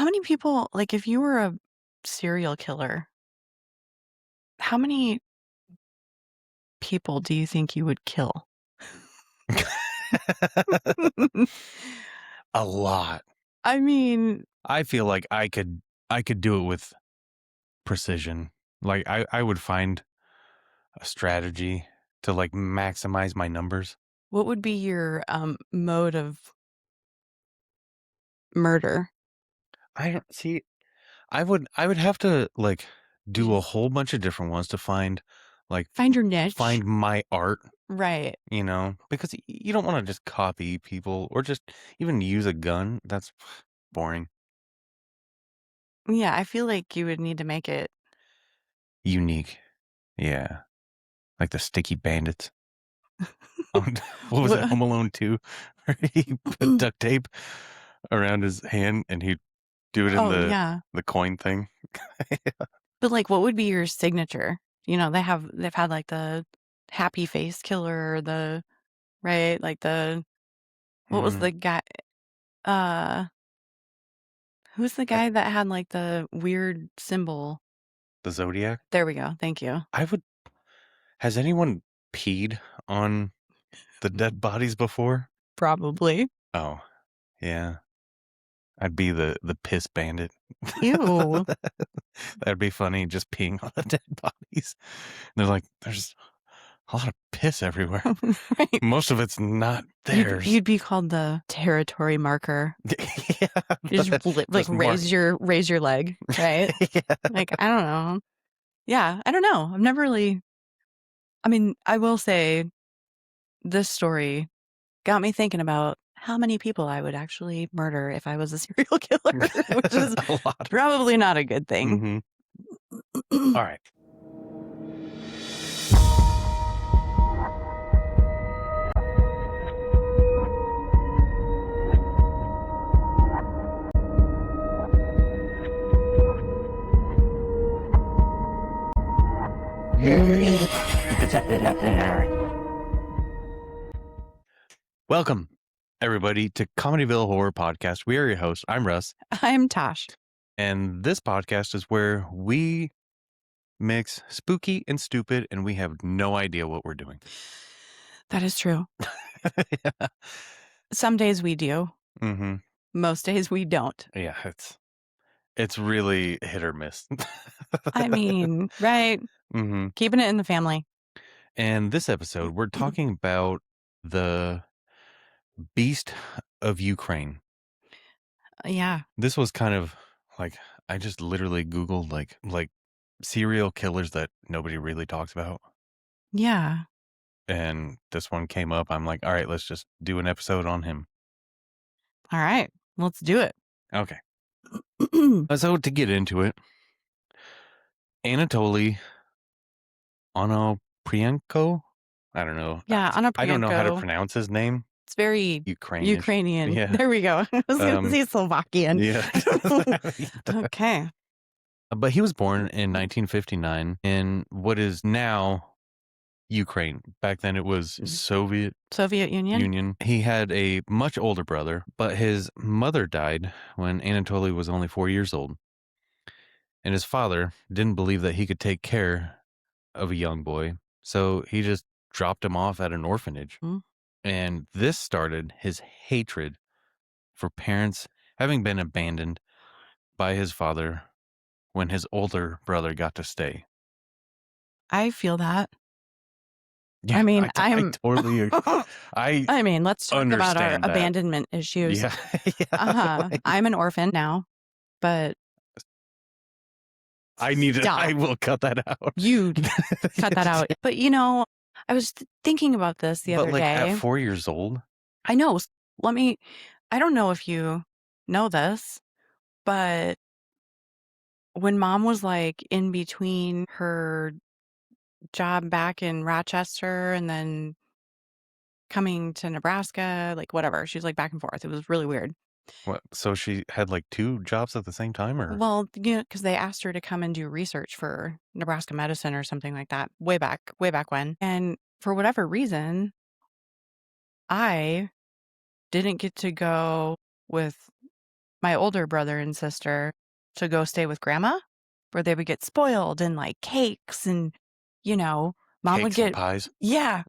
many people, like, if you were a serial killer, how many people do you think you would kill? A lot. I mean, I feel like I could do it with precision. Like I would find a strategy to like maximize my numbers. what would be your mode of murder? I don't see I would have to like do a Just whole bunch of different ones to find like find your niche. find my art, Right. because you don't want to just copy people or just even use a gun. That's boring. Yeah, I feel like you would need to make it. Unique. Yeah. Like the sticky bandits. On what was it, Wha- Home Alone 2? Where he put duct tape around his hand and he'd do it in Oh, the yeah. the coin thing. But like what would be your signature? They've had like the happy face killer, the right, like the what was Mm, the guy uh who's the I guy that had like the weird symbol? the Zodiac? There we go. Thank you. I would Has anyone peed on the dead bodies before? Probably. Oh, yeah. I'd be the piss bandit. Ew. That'd be funny, just peeing on the dead bodies. They're like, "There's a lot of piss everywhere." Right. Most of it's not You'd theirs. you'd be called the territory marker. Yeah, You just like just mark. raise your leg, right? Yeah. Like, I don't know. Yeah, I don't know. I've never really I mean, I will say this story got me thinking about how many people I would actually murder if I was a serial killer, which is A lot. probably not a good thing. Mhm. Alright. Welcome, everybody, to Comedyville Horror Podcast. We are your hosts. I'm Russ, I'm Tosh. and this podcast is where we mix spooky and stupid, and we have no idea what we're doing. That is true. Yeah. Some days we do. Mhm. Most days we don't. Yeah, it's really hit or miss. I mean, right? Mhm. Keeping it in the family. And this episode, we're talking about the beast of Ukraine. Yeah. This was kind of like I just literally Googled like serial killers that nobody really talks about. Yeah. And this one came up. I'm like, all right, let's just do an episode on him. All right. Let's do it. Okay. So to get into it, Anatoly Onoprienko. I don't know. Yeah, I don't know how to Onoprienko. pronounce his name. It's very Ukrainish. Ukrainian. Yeah. There we go. I was going to say Slovakian. Yeah. I don't know. Okay. But he was born in 1959 in what is now Ukraine. Back then it was Soviet Soviet Union? Union. He had a much older brother, but his mother died when Anatoly was only 4 years old. And his father didn't believe that he could take care of a young boy, so he just dropped him off at an orphanage. Mm. And this started his hatred for parents having been abandoned by his father when his older brother got to stay. I feel that. Yeah, I mean, I totally I mean, let's talk about our understand that. abandonment issues. Yeah. Yeah. Like, I'm an orphan now, but I stop. will cut that out. You cut that out. But I was thinking about this the But other like day. at 4 years old? I know. I don't know if you know this, but when mom was like in between her job back in Rochester and then coming to Nebraska, like whatever, she was like back and forth. It was really weird. What? So she had like 2 jobs at the same time, or? Well, because they asked her to come and do research for Nebraska Medicine or something like that way back when. And for whatever reason, I didn't get to go with my older brother and sister to go stay with grandma, where they would get spoiled and, like, cakes and, you know, mom would Cakes and get pies. yeah,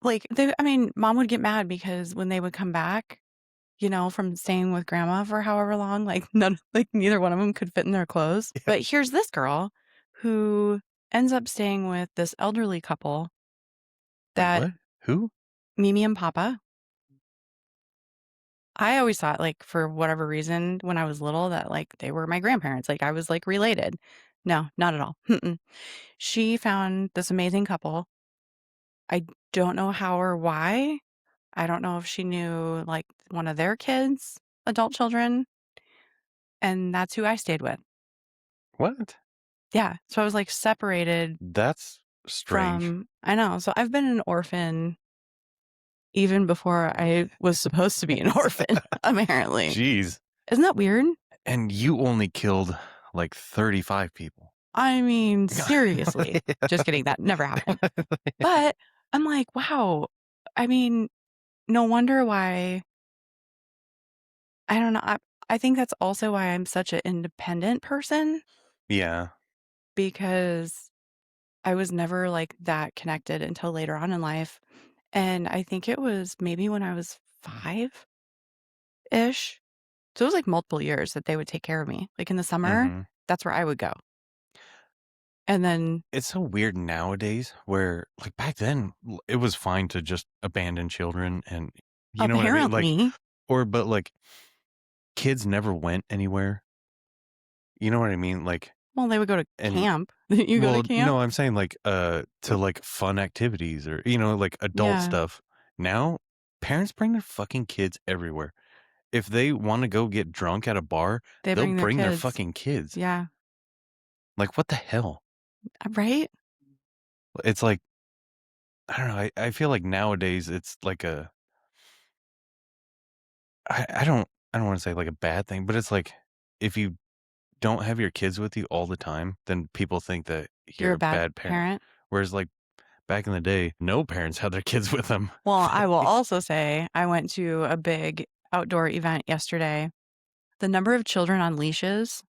mom would get mad because when they would come back, from staying with grandma for however long, neither one of them could fit in their clothes. Yeah. But here's this girl who ends up staying with this elderly couple Wait, that what? Who? Mimi and Papa. I always thought, like, for whatever reason, when I was little that, like, they were my grandparents, like, I was, like, related. No, not at all. Mm-mm. She found this amazing couple. I don't know how or why. I don't know if she knew, like, one of their kids, adult children, and that's who I stayed with. What? Yeah, so I was, like, separated That's strange. from I know, so I've been an orphan even before I was supposed to be an orphan, apparently. Jeez. Isn't that weird? And you only killed like 35 people. I mean, seriously. Just kidding, that never happened. But I'm like, "Wow." I mean, no wonder why I don't know, I think that's also why I'm such an independent person Yeah. because I was never, like, that connected until later on in life, and I think it was maybe when I was 5-ish? So it was, like, multiple years that they would take care of me. Like, in the summer, Mhm. that's where I would go. And then It's so weird nowadays where like back then it was fine to just abandon children and you know what I mean? Like apparently but like kids never went anywhere. You know what I mean? Like well, they would go to and camp. You go to well, camp? no, I'm saying like to like fun activities or like adult Yeah, stuff. Now parents bring their fucking kids everywhere. If they want to go get drunk at a bar, they they'll bring their bring their kids. fucking kids. Yeah, Like what the hell? right? It's like I don't know. I feel like nowadays it's like I don't want to say like a bad thing, but it's like if you don't have your kids with you all the time, then people think that You're you're a a bad bad parent. parent. Whereas like back in the day, no parents had their kids with them. Well, I will also say I went to a big outdoor event yesterday. The number of children on leashes,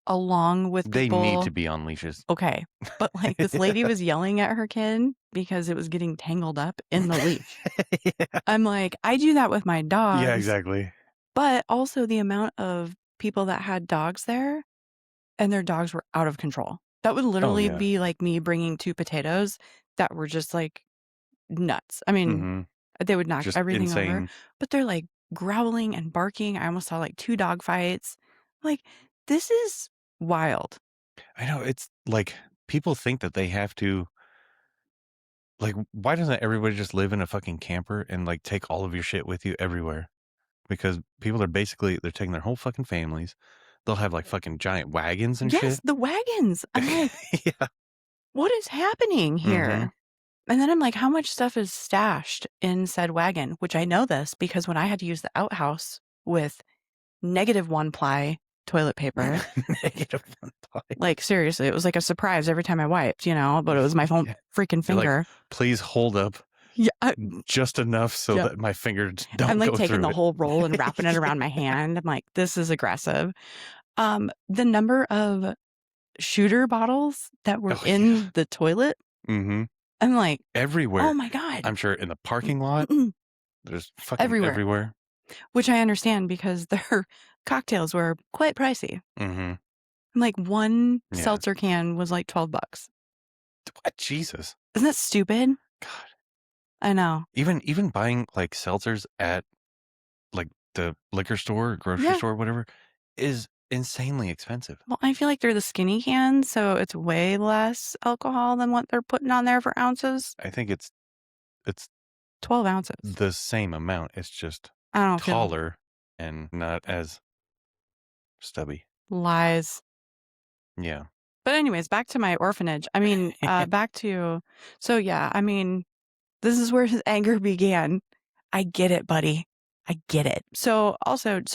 along with They need people to be on leashes. okay, but, like, this lady was yelling at her kid because it was getting tangled up in the leash. Yeah. I'm like, "I do that with my Yeah, dogs," exactly. but also the amount of people that had dogs there, and their dogs were out of control. That would Oh literally yeah. be like me bringing 2 potatoes that were just, like, nuts. I mean, Hmm. they would knock Just everything over, insane. but they're, like, growling and barking. I almost saw, like, 2 dog fights. Like, this is wild. I know it's like people think that they have to like why doesn't everybody just live in a fucking camper and like take all of your shit with you everywhere? Because people are basically they're taking their whole fucking families. They'll have like fucking giant wagons and Yes, shit. the wagons. I'm like, Yeah. "What is happening Mhm. here?" And then I'm like, "How much stuff is stashed in said wagon?" Which I know this because when I had to use the outhouse with -1 ply toilet paper, Negative 1 pie. like, seriously, it was like a surprise every time I wiped, but it was my own Yeah. freaking You're like, finger. "Please hold up Yeah, just enough so yep. that my fingers I'm, don't like, go taking through the it." whole roll and wrapping it around my Yeah. hand. I'm like, "This is aggressive." The number of shooter bottles that were Oh, yeah. in the toilet, Mhm. I'm like, "Oh Everywhere. my god." I'm sure in the parking lot, there's fucking Everywhere, everywhere. which I understand because their cocktails were quite pricey. Mhm. Like, one Yeah. seltzer can was, like, 12 bucks. What? Jesus. Isn't that stupid? God. I know. Even buying, like, seltzers at, like, the liquor store, or grocery Yeah. store, whatever, is insanely expensive. Well, I feel like they're the skinny cans, so it's way less alcohol than what they're putting on there for ounces. I think it's 12 ounces. the same amount, it's just I don't feel taller and not as stubby. lies. Yeah. But anyways, back to my orphanage. I mean, back to so yeah, I mean, this is where his anger began. I get it, buddy. I get it. So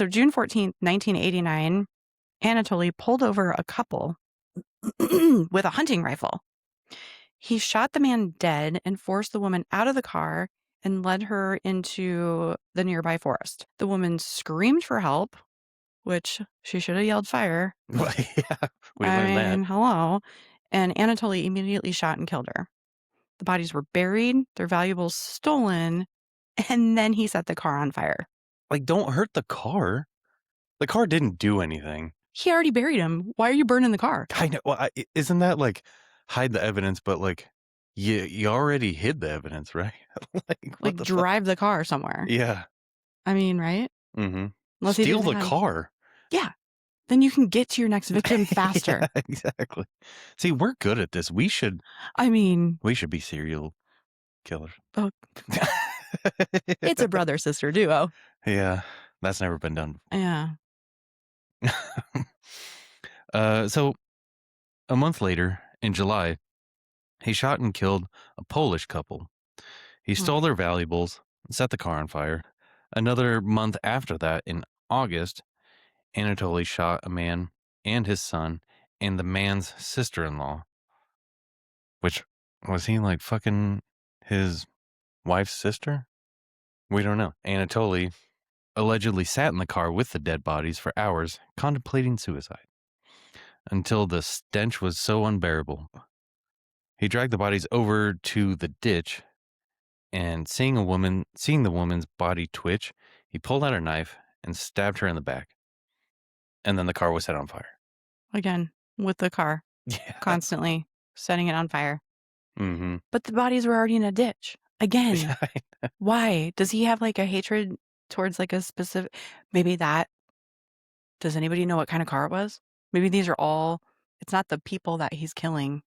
June 14th, 1989, Anatoly pulled over a couple with a hunting rifle. He shot the man dead and forced the woman out of the car and led her into the nearby forest. The woman screamed for help. which she should have yelled fire. Well, yeah, we I learned that. mean, hello. And Anatoly immediately shot and killed her. The bodies were buried, their valuables stolen, and then he set the car on fire. Like, don't hurt the car. The car didn't do anything. He already buried him. Why are you burning the car? I know. Well, isn't that like hide the evidence? But like, you already hid the evidence, right? Like, what Like, the fuck? drive the car somewhere. Yeah. I mean, right? Mm-hmm. Unless he Steal didn't the have. car. Yeah. Then you can get to your next victim faster. Yeah, exactly. See, we're good at this. We should I mean, be serial killers. oh, it's a brother sister duo. Yeah, that's never been done. Yeah. So a month later, in July, he shot and killed a Polish couple. He Hmm. stole their valuables and set the car on fire. Another month after that, in August, Anatoly shot a man and his son and the man's sister-in-law. Which, was he like fucking his wife's sister? We don't know. Anatoly allegedly sat in the car with the dead bodies for hours, contemplating suicide, until the stench was so unbearable. He dragged the bodies over to the ditch, and seeing the woman's body twitch, he pulled out a knife and stabbed her in the back. And then the car was set on fire. Again, with the car, Yeah. constantly setting it on fire. Mm-hmm. But the bodies were already in a ditch. Again, why? Does he have like a hatred towards like a specific, maybe that, does anybody know what kind of car it was? Maybe these are all, it's not the people that he's killing.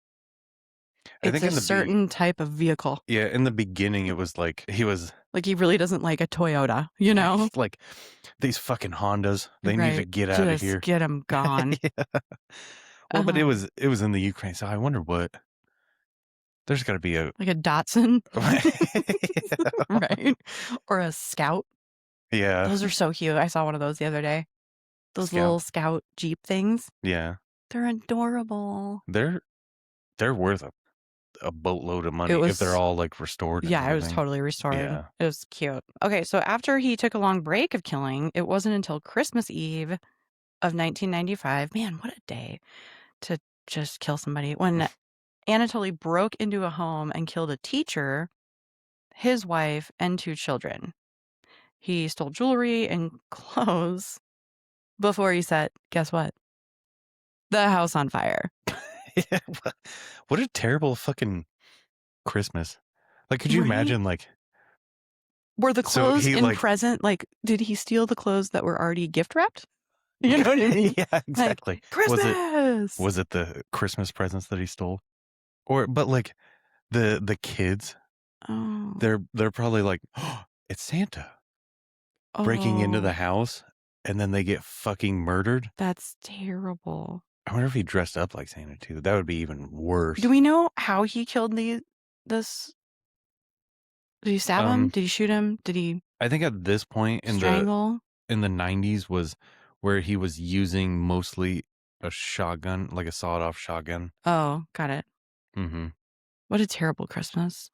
I It's think a in the certain type of vehicle. yeah, in the beginning it was like he was Like he really doesn't like a Toyota, you know? like these fucking Hondas. They need to Right. get out of Just here. get them gone. Yeah. Well, but it Uh-huh. was in the Ukraine, so I wonder what there's got to be a Like a Datsun, yeah. right? Or a Scout. Yeah. Those are so cute. I saw one of those the other day. Those little Scout Jeep things. Yeah. They're adorable. They're worth a boatload of money It if they're was, all like restored and yeah, it was everything. totally restored. Yeah. It was cute. Okay, so after he took a long break of killing, it wasn't until Christmas Eve of 1995. Man, what a day to just kill somebody. When Anatoly broke into a home and killed a teacher, his wife, and 2 children. He stole jewelry and clothes before he set, guess what? The house on fire. Yeah, what a terrible fucking Christmas. Like, could you Right? imagine like Were the so clothes he in like present, like, did he steal the clothes that were already gift wrapped? You know what I mean? yeah, exactly. Like, Christmas! Was it the Christmas presents that he stole? Or but like the kids, Oh. they're probably like, oh, it's Santa breaking into the Oh, house and then they get fucking murdered. that's terrible. I wonder if he dressed up like Santa too. That would be even worse. Do we know how he killed this? Did he stab him? Did he shoot him? Did he I think at this point strangle? in the 90s was where he was using mostly a shotgun, like a sawed-off shotgun. Oh, got it. Mm-hmm. What a terrible Christmas.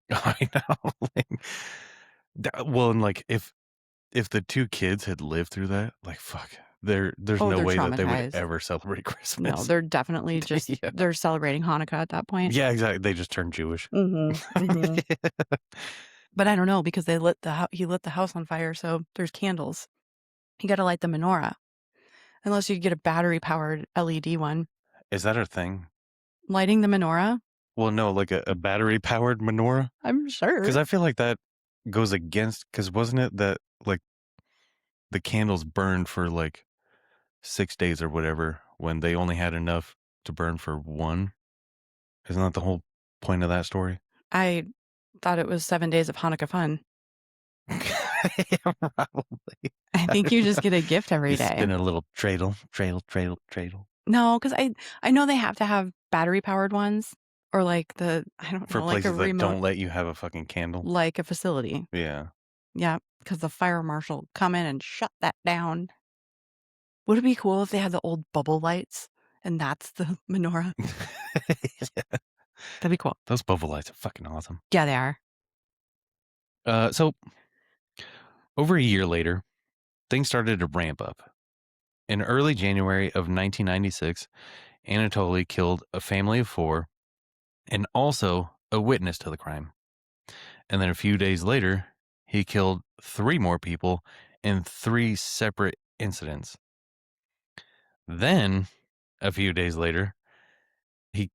God. I know. Like, well, and like if the 2 kids had lived through that, like fuck, there's Oh, no they're way that they would traumatized. ever celebrate No, Christmas. they're definitely just Yeah. they're celebrating Hanukkah at that point. Yeah, exactly. They just turned Jewish. Mm-hmm. But I don't know because they lit he lit the house on fire, so there's candles. You got to light the menorah, unless you get a battery powered LED one. Is that a thing? Lighting the menorah, Well, no, like a battery powered menorah. I'm sure. Because I feel like that goes against. Because wasn't it that like the candles burned for like 6 days or whatever when they only had enough to burn for one? Isn't that the whole point of that story? I thought it was 7 days of Hanukkah fun. Yeah, probably. I think you just get a gift every You day. spin a little dreidel. No, because I know they have to have battery powered ones or like I don't For know, like a places that remote, don't let you have a fucking candle. like a facility. Yeah. Yeah, because the fire marshal come in and shut that down. Would it be cool if they had the old bubble lights and that's the menorah? That'd be cool. Those bubble lights are fucking awesome. Yeah, they are. So over a year later, things started to ramp up. In early January of 1996, Anatoly killed a family of 4 and also a witness to the crime. And then a few days later, he killed 3 more people in 3 separate incidents. Then, a few days later, he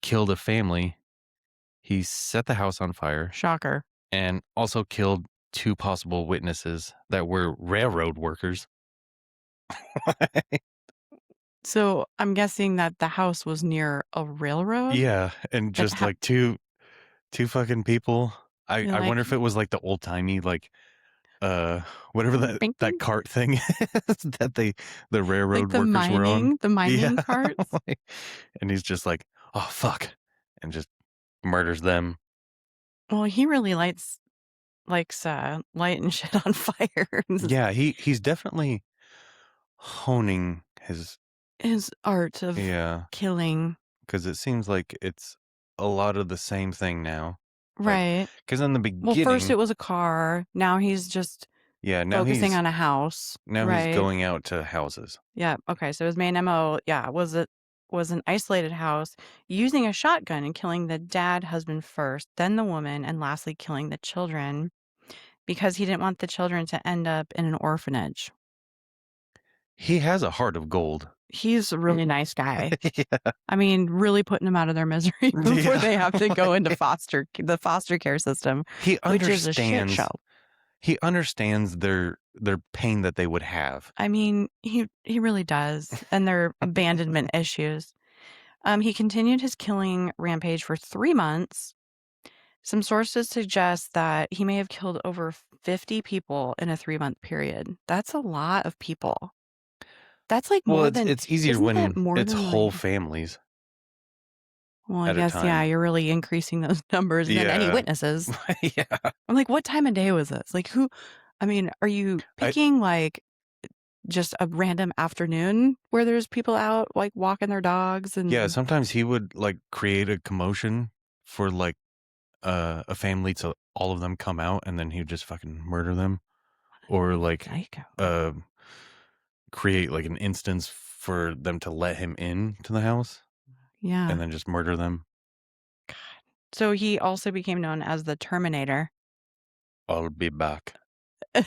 killed a family. He set the house on fire Shocker. and also killed 2 possible witnesses that were railroad workers. So I'm guessing that the house was near a railroad? Yeah, and That just ha like two fucking people. I You're I like, wonder if it was like the old-timey, like, uh, whatever "Bing, that bing," cart thing is that the like railroad workers were on. the Yeah, mining carts? like and he's just like, "Oh, fuck," and just murders them. Well, he really likes, lighting shit on fire. Yeah, he's definitely honing his His art of yeah, killing. because it seems like it's a lot of the same thing now. Like, Right. because in the Well, first beginning it was a car, now he's just yeah, focusing on a house, now he's right? going out to houses. Yeah, okay, so his main MO, yeah, was an isolated house, using a shotgun and killing the dad, husband first, then the woman, and lastly killing the children because he didn't want the children to end up in an orphanage. He has a heart of gold. He's a really nice guy. Yeah. I mean, really putting them out of their misery before they have to go into Yeah. the foster care system, He which is a shit understands show. he understands their pain that they would have. I mean, he really does, and their abandonment issues. He continued his killing rampage for 3 months. Some sources suggest that he may have killed over 50 people in a 3-month period. That's a lot of people. That's, like, Well, more than it's easier isn't that when more it's than, whole like families well, I at a guess, yeah, time. you're really increasing those numbers, and then any Yeah. witnesses. Yeah. I'm like, "What time of day was this?" Like, who I mean, are you I picking, like, just a random afternoon where there's people out, like, walking their dogs yeah, and sometimes he would, like, create a commotion for, like, a family to all of them come out, and then he would just fucking murder them or, like, psycho. uh, create, like, an instance for them to let him in to the house and Yeah. then just murder them. God. So he also became known as the Terminator. "I'll be back." Is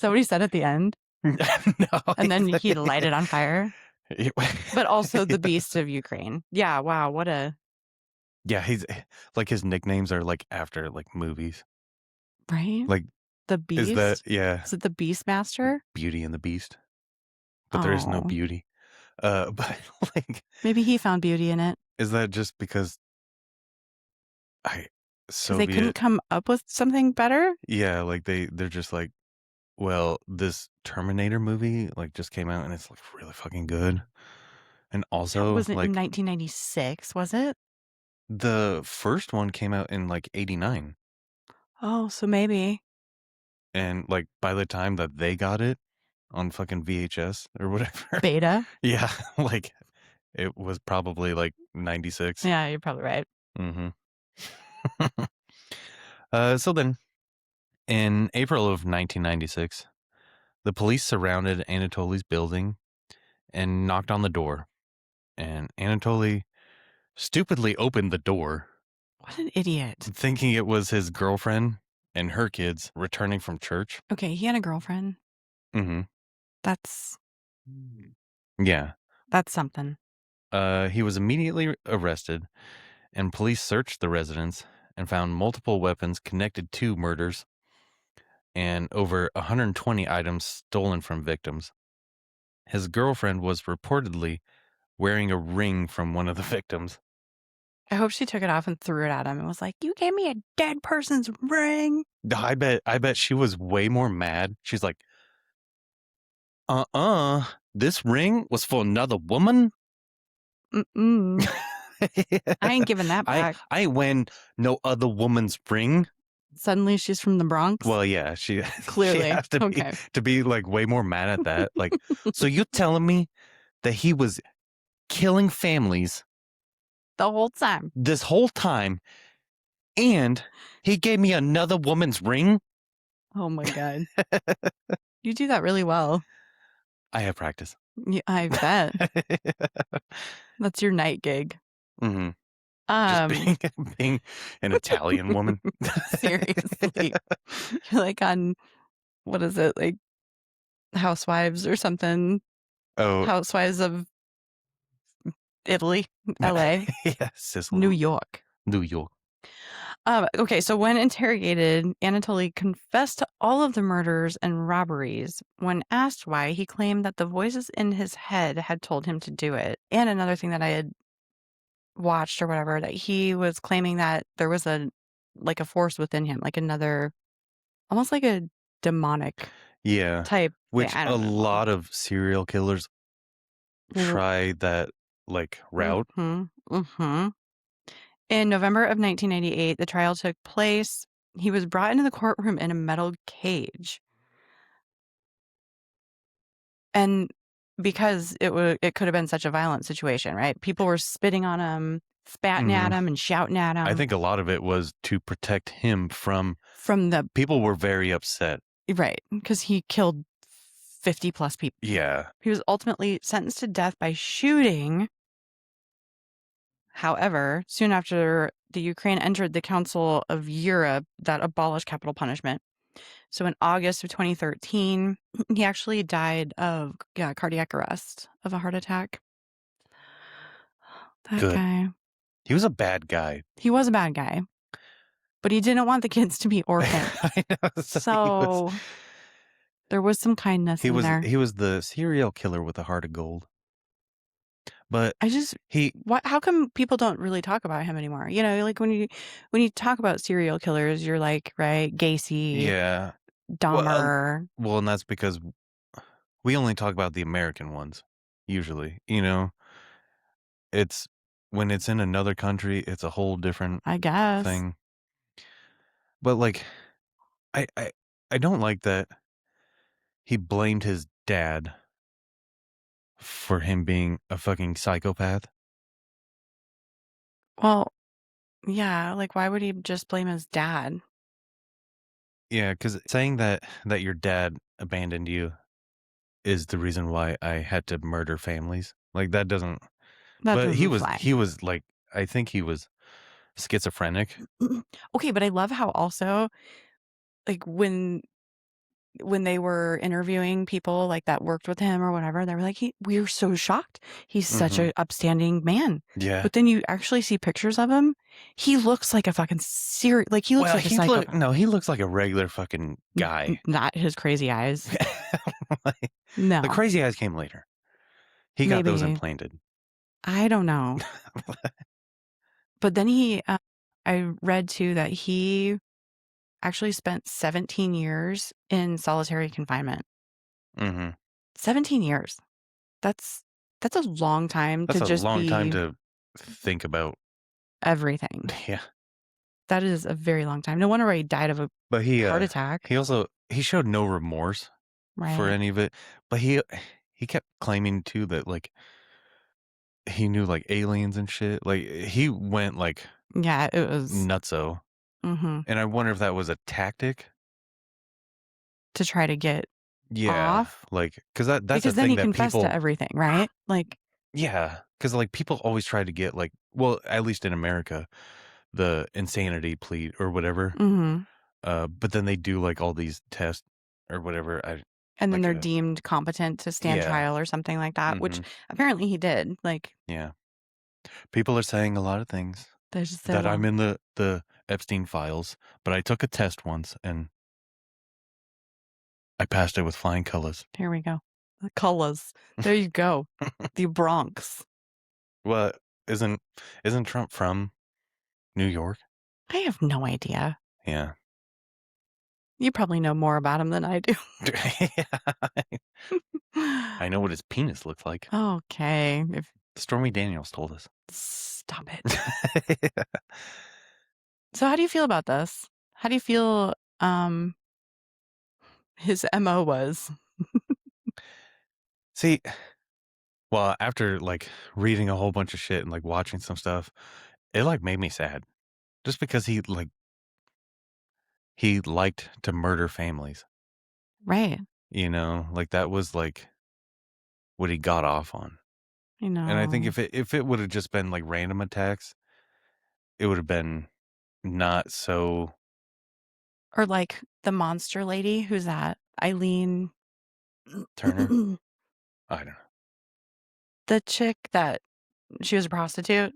that what he said at the end? No, And then he light it on fire? he But also the Beast of Ukraine. Yeah, wow, what a Yeah, he's like, his nicknames are, like, after, like, movies. right? Like, The is that Beast? yeah, Is it the Beastmaster? Beauty and the Beast, but there is no Oh, beauty. But, like, maybe he found beauty in it is that just because I because they couldn't Soviet come up with something better? yeah, like, they're just like, "Well, this Terminator movie, like, just came out and it's, like, really fucking good." And That also, wasn't in like, 1996, was it? the first one came out in, like, '89, Oh, so maybe. and, like, by the time that they got it on fucking VHS or whatever Beta? yeah, like, it was probably, like, '96. Yeah, you're probably right. Mhm. So then, in April of 1996, the police surrounded Anatoly's building and knocked on the door, and Anatoly stupidly opened the door, What an idiot. thinking it was his girlfriend and her kids returning from church. Okay, he had a girlfriend. Mhm. That's Yeah. that's something. He was immediately arrested, and police searched the residence and found multiple weapons connected to murders and over 120 items stolen from victims. His girlfriend was reportedly wearing a ring from one of the victims. I hope she took it off and threw it at him and was like, "You gave me a dead person's ring." I bet she was way more mad. She's like, this ring was for another woman? Mm-mm. I ain't giving that I back. I ain't wearing no other woman's ring. Suddenly she's from the Bronx? Well, yeah, she she Clearly. has Okay. to be like way more mad at that. Like, so you're telling me that he was killing families The whole time. this whole time and he gave me another woman's ring? Oh my god. You do that really well. I have practice. I bet. That's your night gig. Mhm. Just Um, being an Italian woman. seriously. You're like on what is it, like, Housewives or something? Oh, Housewives of Italy, LA, yeah, New Sicily, York. New York. Okay, so when interrogated, Anatoly confessed to all of the murders and robberies. When asked why, he claimed that the voices in his head had told him to do it. And another thing that I had watched or whatever, that he was claiming that there was a force within him, like another, almost like a demonic Yeah, type thing. which I a don't know. lot of serial killers try that, like, route. Mm-hmm. Mm-hmm. In November of 1998, the trial took place. He was brought into the courtroom in a metal cage. And because it could have been such a violent situation, right? People were spitting on him, spatting at Mhm. him, and shouting at I him think a lot of it was to protect him from from the people were very upset. right, because he killed 50 plus people. Yeah. He was ultimately sentenced to death by shooting. However, soon after, the Ukraine entered the Council of Europe that abolished capital punishment. So in August of 2013, he actually died of cardiac arrest of a heart attack. That Good. guy. He was a bad guy. He was a bad guy, but he didn't want the kids to be orphaned. I know, so So there was some kindness in there. he was the serial killer with a heart of gold. But I just he what how come people don't really talk about him anymore? You know, like when you talk about serial killers, you're like, right, Gacy, yeah. Well, Dahmer. and that's because we only talk about the American ones usually, you know? It's when it's in another country, it's a whole different I guess. thing. But, like, I I I don't like that he blamed his dad for him being a fucking psychopath. Well, yeah, like why would he just blame his dad? Yeah, because saying that your dad abandoned you is the reason why I had to murder families, like, that doesn't That but doesn't fly. he was, like I think he was schizophrenic. Okay, but I love how also like when they were interviewing people like that worked with him or whatever, they were like, we're so shocked. He's such Mhm. a upstanding man. Yeah. But then you actually see pictures of him. He looks like a fucking serious, like he looks Well, like a psychopath. he looks like a regular fucking guy. Not his crazy eyes. Like, the No, crazy eyes came later. He got those maybe. implanted. I don't know. But then I read too that he actually spent 17 years in solitary confinement. Mhm. 17 years. That's that's a long time That's to a just long time be to think about. everything. Yeah. That is a very long time. No wonder why he died of a But heart attack, he also he showed no remorse for right? any of it, but he kept claiming too that, like, he knew, like, aliens and shit, like, he went, like, Yeah, it was nutso, mhm, and I wonder if that was a tactic? to try to get Yeah, off like, cause that's a because then thing he that confessed to people everything, right? Like yeah, cause like, people always try to get, like well, at least in America, the insanity plea or whatever, mhm, but then they do, like, all these tests or whatever, and then like they're a deemed competent to stand yeah, trial or something like that, which mhm, apparently he did. Like, yeah. People are saying a lot of things, they just say, that I'm "Well, in the Epstein files, but I took a test once and I passed it with flying colors. here we go. The colors. There you go. The Bronx." Well, isn't isn't Trump from New York? I have no idea. Yeah. You probably know more about him than I do. I know what his penis looks like. Okay, if Stormy Daniels told us. stop it. So how do you feel about this? How do you feel, his MO was? See, well, after, like, reading a whole bunch of shit and, like, watching some stuff, it, like, made me sad. Just because he liked to murder families, Right. you know? Like, that was, like what he got off on. I And I think know. if it would have just been like random attacks, it would have been not so Or like the monster lady, who's that? Eileen, Turner. I don't know. the chick that she was a prostitute,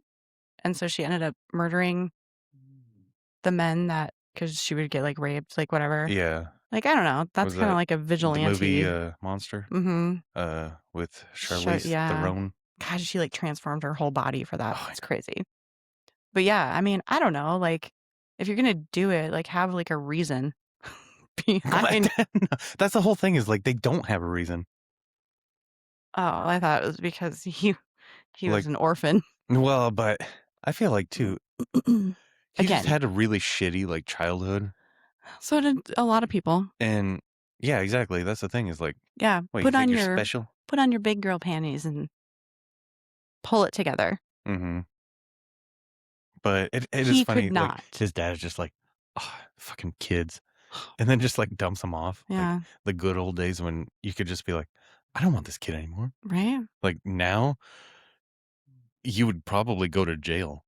and so she ended up murdering the men that because she would get, like, raped, like, whatever. Yeah. Like, I don't know, that's Was kinda that like a the movie vigilante. Monster? Mhm. With Sure, Charlize yeah. Theron. God, she, like, transformed her whole body for that. Oh, I It's crazy. But, yeah, I mean, I don't know, like, if you're gonna do it, like, have, like, a reason know. behind. That's the whole thing is like they don't have a reason. Oh, I thought it was because he was Like, an orphan. well, but I feel like too, he just Again, had a really shitty like childhood. so did a lot of people. And yeah, exactly. That's the thing is like, Yeah, what, you think you're special? put on your big girl panties and pull it together. Mm-hmm. But it is He could funny, like not. his dad is just like, oh, fucking kids. And then just like dumps him off. Like Yeah, the good old days when you could just be like, I don't want this kid anymore. right? Like now you would probably go to jail.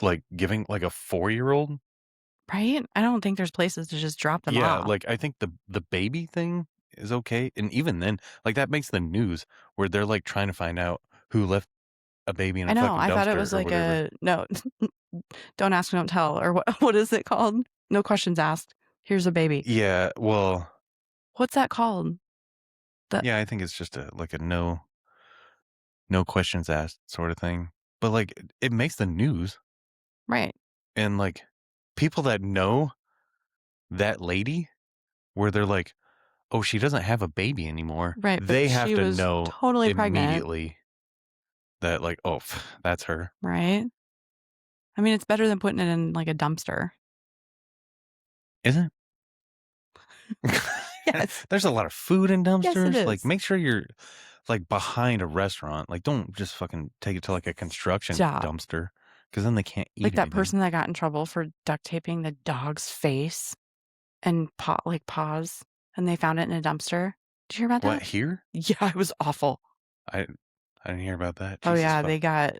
Like giving like a 4-year-old. Right? I don't think there's places to just drop them Yeah, off. like, I think the baby thing is okay, and even then, like, that makes the news where they're, like, trying to find out who left a baby in I a know, fucking I thought it dumpster was or like whatever. a no, don't ask, don't tell, or what what is it called? No questions asked. Here's a baby. Yeah, well, What's that called? The yeah, I think it's just a like, a no questions asked sorta thing, but, like, it makes the news, right, and, like, people that know that lady where they're like, "Oh, she doesn't have a baby anymore," right, but they have she to was know totally pregnant, immediately that, like, "Oh, that's her." right? I mean, it's better than putting it in, like, a dumpster. Isn't Yes. There's a lot of food in Yes, it dumpsters, like, is. make sure you're, like, behind a restaurant, like, don't just fucking take it to, like, a construction Stop. dumpster, because then they can't Like eat that anything. person that got in trouble for duct taping the dog's face and paws, and they found it in a dumpster. Did you hear about What, that? here? Yeah, it was awful. I I didn't hear about that, Oh, Jesus yeah, fuck. they got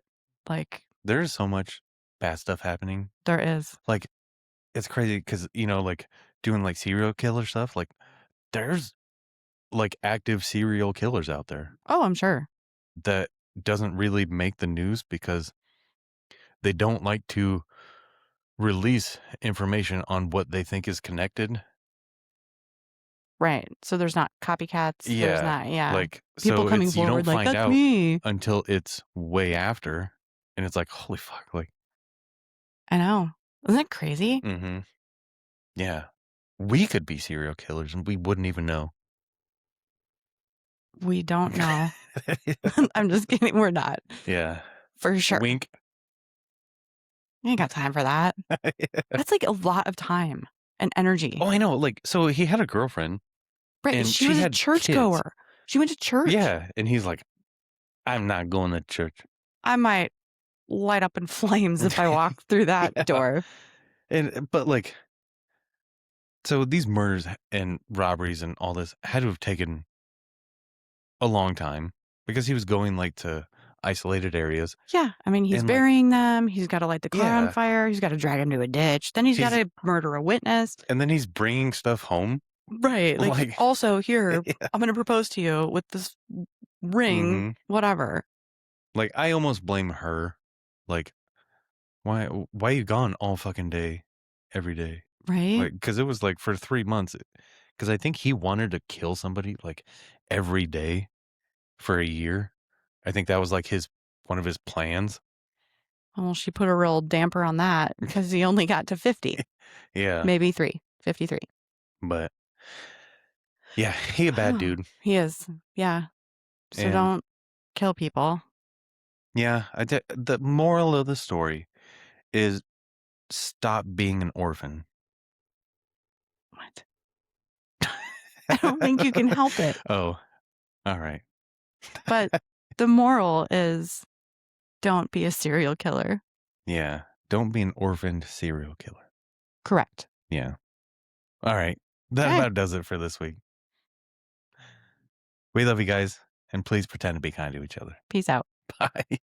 like There's so much bad stuff happening, there is. like, it's crazy because like, doing, like, serial killer stuff, like, there's, like, active serial killers out there Oh, I'm sure. that doesn't really make the news because they don't like to release information on what they think is connected. Right. So there's not copycats, there's Yeah, not yeah, like, people so coming it's you don't forward like, find "That's out me." until it's way after, and it's like, "Holy fuck," like I know. Isn't that crazy? mhm, yeah. We could be serial killers, and we wouldn't even know. We don't know. I'm just kidding, we're not. Yeah. For sure. Wink. I ain't got time for that. That's, like, a lot of time and energy. Oh, I know, like, so he had a girlfriend, Right, and she she was a had kids. churchgoer. She went to church. Yeah, and he's like, "I'm not going to church." I might light up in flames if I walk through that Yeah, door. and but, like, so these murders and robberies and all this had to have taken a long time because he was going, like, to isolated areas, Yeah, I mean, he's and, like burying them, he's gotta light the car on yeah, fire, he's gotta drag him to a ditch, then he's he's gotta murder a witness. and then he's bringing stuff home, Right, like, like also, "Here, yeah, I'm gonna propose to you with this ring," mhm, whatever, like, I almost blame her, like, "Why you gone all fucking day, every day?" right? Like, because it was, like, for 3 months, because I think he wanted to kill somebody, like, every day for a year. I think that was, like, his one of his plans. Well, she put a real damper on that because he only got to 50, Yeah, maybe 3, 53. but yeah, he a bad dude, He is, yeah, so and don't kill people. yeah, the moral of the story is stop being an orphan. What? I don't think you can help it, Oh, alright. but the moral is don't be a serial killer. Yeah, don't be an orphaned serial killer. Correct. Yeah. Alright. That Okay. about does it for this week. We love you guys. and please pretend to be kind to each other. Peace out. Bye.